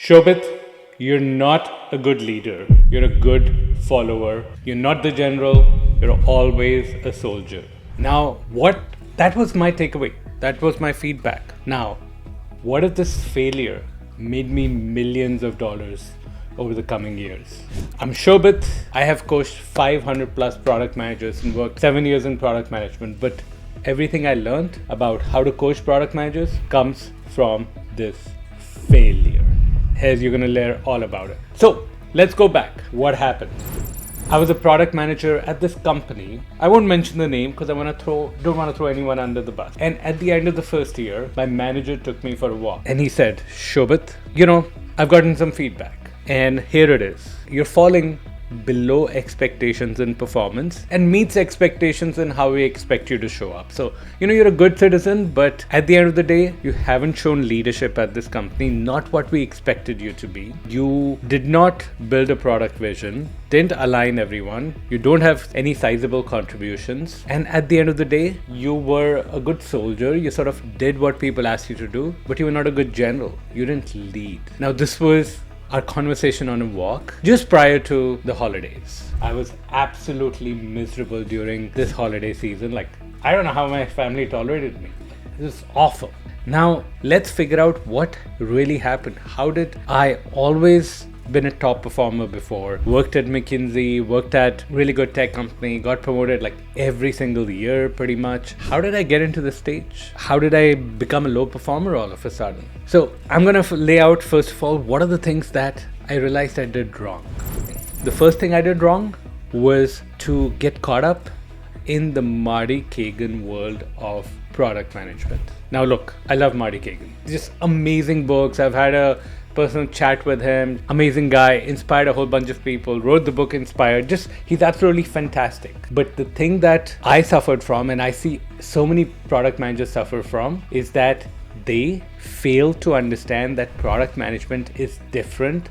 Shobhit, you're not a good leader. You're a good follower. You're not the general. You're always a soldier. Now, that was my takeaway. That was my feedback. Now, what if this failure made me millions of dollars over the coming years? I'm Shobhit. I have coached 500 plus product managers and worked 7 years in product management, but everything I learned about how to coach product managers comes from this failure. Here's you're gonna learn all about it. So let's go back. What happened? I was a product manager at this company. I won't mention the name because don't want to throw anyone under the bus. And at the end of the first year, my manager took me for a walk and he said, Shobhit, I've gotten some feedback and here it is. You're falling below expectations in performance and meets expectations in how we expect you to show up. So, you're a good citizen, but at the end of the day, you haven't shown leadership at this company, not what we expected you to be. You did not build a product vision, didn't align everyone, you don't have any sizable contributions, and at the end of the day, you were a good soldier, you sort of did what people asked you to do, but you were not a good general, you didn't lead. Now, this was our conversation on a walk just prior to the holidays. I was absolutely miserable during this holiday season. I don't know how my family tolerated me. It was awful. Now, let's figure out what really happened. How did I always been a top performer before, worked at McKinsey, worked at really good tech company, got promoted every single year pretty much. How did I get into this stage? How did I become a low performer all of a sudden? So I'm going to lay out first of all, what are the things that I realized I did wrong? The first thing I did wrong was to get caught up in the Marty Cagan world of product management. Now look, I love Marty Cagan. Just amazing books. I've had a personal chat with him. Amazing guy, inspired a whole bunch of people, wrote the book Inspired. He's absolutely fantastic. But the thing that I suffered from, and I see so many product managers suffer from, is that they fail to understand that product management is different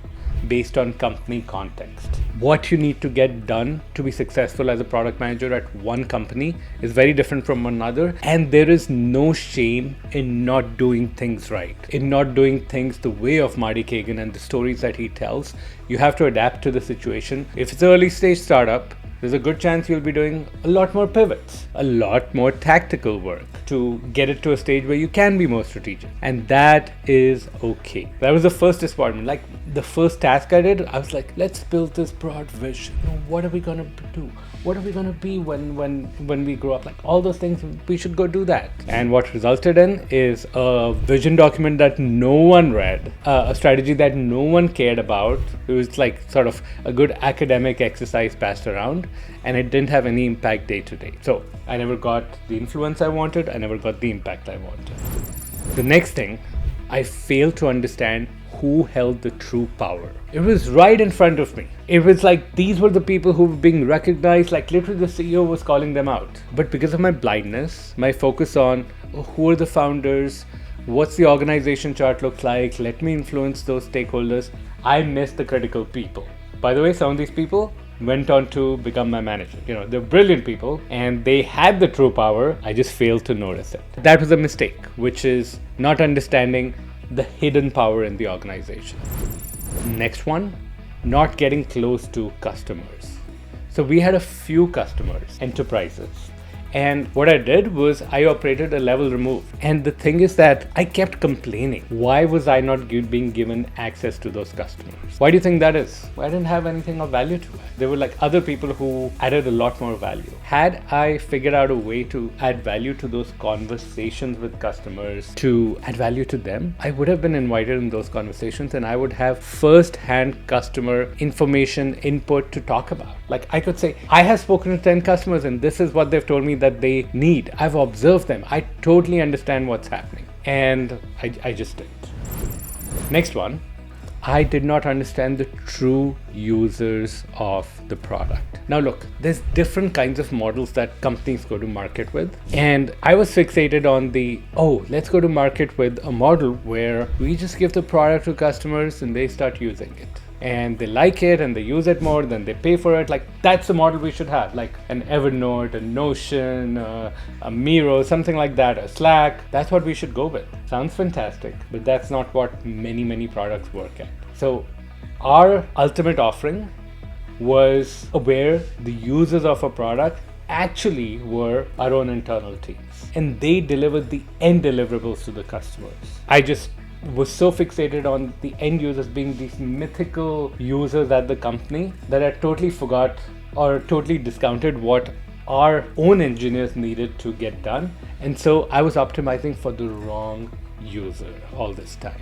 based on company context. What you need to get done to be successful as a product manager at one company is very different from another, and there is no shame in not doing things right, in not doing things the way of Marty Cagan and the stories that he tells. You have to adapt to the situation. If it's an early stage startup, there's a good chance you'll be doing a lot more pivots, a lot more tactical work to get it to a stage where you can be more strategic. And that is okay. That was the first disappointment. The first task I did, I was like, let's build this broad vision. What are we going to do? What are we going to be when we grow up? All those things, we should go do that. And what resulted in is a vision document that no one read, a strategy that no one cared about. It was sort of a good academic exercise passed around, and it didn't have any impact day to day. So I never got the influence I wanted. I never got the impact I wanted. The next thing, I failed to understand who held the true power. It was right in front of me. It was these were the people who were being recognized, literally the CEO was calling them out. But because of my blindness, my focus on who are the founders, what's the organization chart look like, let me influence those stakeholders, I missed the critical people. By the way, some of these people went on to become my manager. They're brilliant people and they had the true power. I just failed to notice it. That was a mistake, which is not understanding the hidden power in the organization. Next one, not getting close to customers. So we had a few customers, enterprises. And what I did was I operated a level removed. And the thing is that I kept complaining. Why was I not being given access to those customers? Why do you think that is? I didn't have anything of value to it. There were other people who added a lot more value. Had I figured out a way to add value to those conversations with customers, to add value to them, I would have been invited in those conversations and I would have first-hand customer information input to talk about. I could say, I have spoken to 10 customers and this is what they've told me that they need. I've observed them. I totally understand what's happening. And I just didn't. Next one, I did not understand the true users of the product. Now look, there's different kinds of models that companies go to market with. And I was fixated on let's go to market with a model where we just give the product to customers and they start using it. and they like it and they use it more, then they pay for it. Like, that's the model we should have, like an Evernote, a Notion, a Miro, something like that, a Slack. That's what we should go with. Sounds fantastic, but that's not what many products work at. So our ultimate offering was where the users of a product actually were our own internal teams, and they delivered the end deliverables to the customers. I just was so fixated on the end users being these mythical users at the company that I totally forgot or totally discounted what our own engineers needed to get done. And so I was optimizing for the wrong user all this time.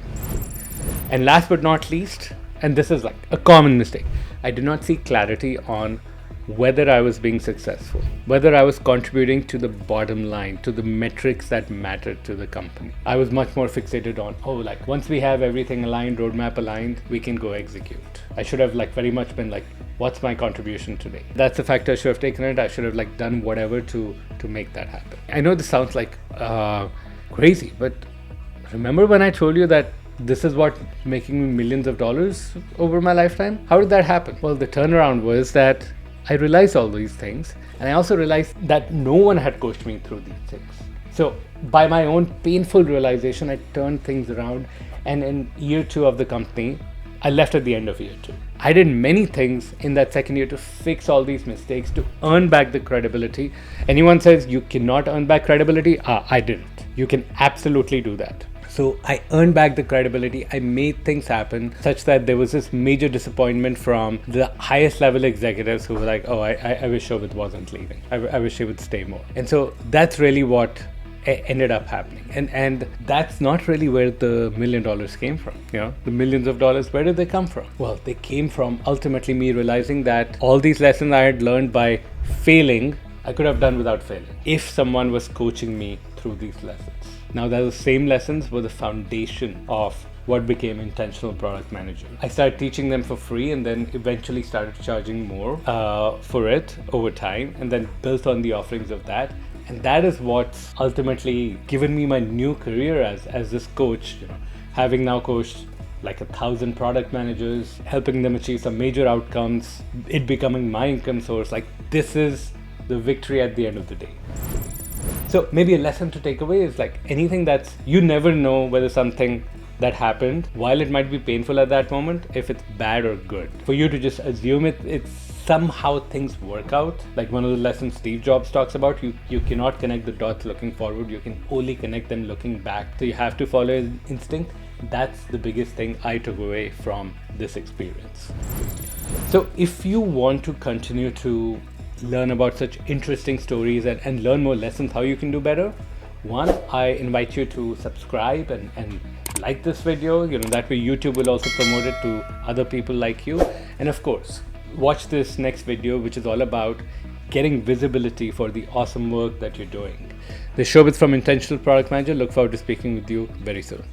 And last but not least, and this is like a common mistake, I did not see clarity on whether I was being successful, whether I was contributing to the bottom line, to the metrics that mattered to the company. I was much more fixated on, like once we have everything aligned, roadmap aligned, we can go execute. I should have like very much been like, what's my contribution today? That's the fact I should have taken it. I should have like done whatever to make that happen. I know this sounds like crazy, but remember when I told you that this is what making me millions of dollars over my lifetime? How did that happen? Well, the turnaround was that I realized all these things, and I also realized that no one had coached me through these things. So by my own painful realization, I turned things around, and in year 2 of the company, I left at the end of year 2. I did many things in that second year to fix all these mistakes, to earn back the credibility. Anyone says you cannot earn back credibility? I didn't. You can absolutely do that. So I earned back the credibility. I made things happen such that there was this major disappointment from the highest level executives who were like, I wish Shobhit wasn't leaving. I wish he would stay more. And so that's really what ended up happening. And that's not really where the $1 million came from. The millions of dollars, where did they come from? Well, they came from ultimately me realizing that all these lessons I had learned by failing, I could have done without failing if someone was coaching me through these lessons. Now, those same lessons were the foundation of what became Intentional Product Manager. I started teaching them for free and then eventually started charging more for it over time, and then built on the offerings of that. And that is what's ultimately given me my new career as this coach, having now coached like 1,000 product managers, helping them achieve some major outcomes, it becoming my income source. Like, this is the victory at the end of the day. So maybe a lesson to take away is like anything that's, you never know whether something that happened, while it might be painful at that moment, if it's bad or good. For you to just assume it's somehow things work out. Like one of the lessons Steve Jobs talks about, you cannot connect the dots looking forward, you can only connect them looking back. So you have to follow his instinct. That's the biggest thing I took away from this experience. So if you want to continue to learn about such interesting stories and learn more lessons how you can do better, one, I invite you to subscribe and like this video. That way YouTube will also promote it to other people like you. And of course, watch this next video, which is all about getting visibility for the awesome work that you're doing. This is Shobhit from Intentional Product Manager. Look forward to speaking with you very soon.